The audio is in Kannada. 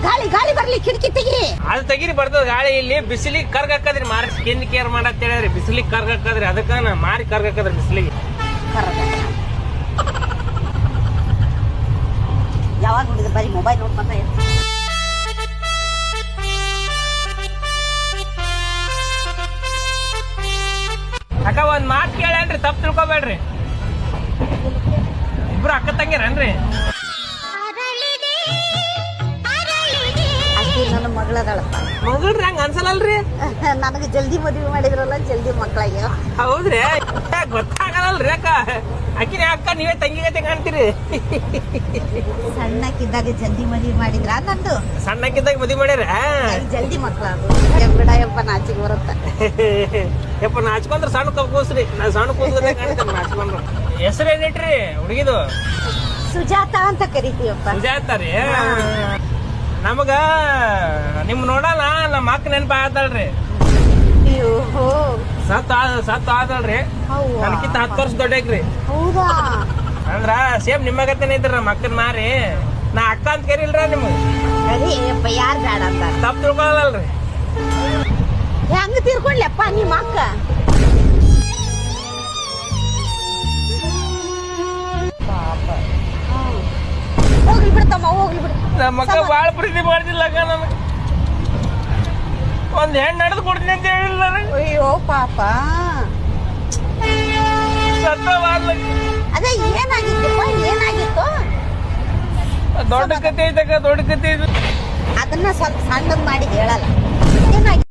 ಗಾಳಿ ಗಾಳಿ ಬರ್ಲಿ ಕಿಟಕಿ ತೆಗಿ. ಅದು ತೆಗಿರಿ ಬರ್ತದ ಗಾಳಿ. ಇಲ್ಲಿ ಬಿಸಿಲಿಗೆ ಕರ್ಗ ಹಾಕದ್ರಿ, ಮಾರಿ ಸ್ಕಿನ್ ಕೇರ್ ಮಾಡತ್ ಹೇಳ್ರಿ. ಬಿಸಿಲಿಗೆ ಕರ್ಗ ಹಾಕದ್ರಿ, ಅದಕ್ಕ ಮಾರಿ ಕರ್ಗ ಹಾಕದ್ರಿ ಬಿಸಿಲಿಗೆ. ಯಾವಾಗ ನೋಡಿದ್ರೆ ಬರೀ ಮೊಬೈಲ್ ನೋಡ್ಕೊಂತ ಅಕ್ಕ ಒಂದ್ ಮಾತು ಕೇಳೇನ್ರಿ, ತಪ್ಪು ತಿಳ್ಕೊಬೇಡ್ರಿ. ಇಬ್ರು ಅಕ್ಕ ತಂಗಿರನ್ರಿ? ನನ್ನ ಮಗಳದಳಪ್ಪ. ಮಗಳ್ರಿ ಹಂಗ ಅನ್ಸಲ್ಲಲ್ರಿ? ನನಗೆ ಜಲ್ದಿ ಮದುವೆ ಮಾಡಿದ್ರಲ್ಲ, ಜಲ್ದಿ ಮಕ್ಕಳಾಗ್ಯಾವ. ಹೌದ್ರಿ? ಗೊತ್ತಾಗಲ್ಲಲ್ರಿ ಅಕ್ಕ. ಅಕ್ಕಿನ ಅಕ್ಕ ನೀವೇ ತಂಗಿ ಗತೆ ಕಾಣ್ತೀರಿ. ಸಣ್ಣಕ್ಕಿದ್ದಾಗ ಜಲ್ದಿ ಮದುವೆ ಮಾಡಿದ್ರ ನಂದು? ಸಣ್ಣಕ್ಕಿದ್ದಾಗ ಮದುವೆ ಮಾಡ್ಯಾರ? ಜಲ್ದಿ ಮಕ್ಕಳ ಬಿಡ ಯಪ್ಪ, ನಾಚಿಗೆ ಬರುತ್ತ. ಯಪ್ಪ ನಾಚ್ಕೊಂಡ್ರ ಸಣ್ಣ ಕೂಸ್ರಿ. ನಾ ಸಣ್ಣ ಕೂಸ್ರೆ ಕಾಣ್ತೇನೆ ನಾಚ್ಕೊಂಡ್ರ. ಹೆಸರು ಏನಿಟ್ರಿ ಹುಡುಗಿದು? ಸುಜಾತ ಅಂತ ಕರಿತೀವಪ್ಪ. ಸುಜಾತ ರೀ? ನಮಗ ನಿಮ್ ನೋಡಲ್ಲ ನಮ್ಮ ಅಕ್ಕ ನೆನಪ ಆದಳ್ರಿ. ಸತ್ ಆದಳ್ರಿ. ನನ್ಕಿಂತ 10 ವರ್ಷ ದೊಡ್ಡಕ್ರಿ. ಹೌದಾ? ಅಂದ್ರ ಸೇಮ್ ನಿಮ್ಮಗತ್ತೇನೆ ಇದ್ರಿ ನಮ್ಮ ಅಕ್ಕನ ಮಾರಿ. ನಾ ಅಕ್ಕ ಅಂತ ಕರಿಲ್ರ ನಿಮ್ಗೆ? ಅಪ್ಪ ಯಾರು ಬೇಡ ಅಂತ ತಪ್ಪು ತಿಳ್ಕೊಳಲ್ರಿ. ಹೆಂಗ ತೀರ್ಕೊಂಡ್ಲಪ್ಪ ನಿಮ್ಮ ಅಕ್ಕ? ಹೋಗ್ಲಿ ಬಿಡ್ತಮ್ಮ, ಹೋಗ್ಲಿ ಬಿಡ. ನಮ್ಮ ಅಕ್ಕ ಬಾಳ ಪ್ರೀತಿ ಮಾಡ್ತಿಲ್ಲ ನನಗೆ. ಒಂದ್ ಹೆಣ್ಣು ನಡೆದು ಕೊಡ್ತೀನಿ ಅಂತ ಹೇಳಿಲ್ಲ. ಅಯ್ಯೋ ಪಾಪ. ಅದೇ ಏನಾಗಿತ್ತಪ್ಪ, ಏನಾಗಿತ್ತು? ದೊಡ್ಡ ಕತೆ ಐತಕ್ಕ, ದೊಡ್ಡ ಕತೆ ಇದು. ಅದನ್ನ ಸ್ವಲ್ಪ ಸಣ್ಣದ್ ಮಾಡಿ ಹೇಳಲ್ಲ. ಏನಾಗಿತ್ತು?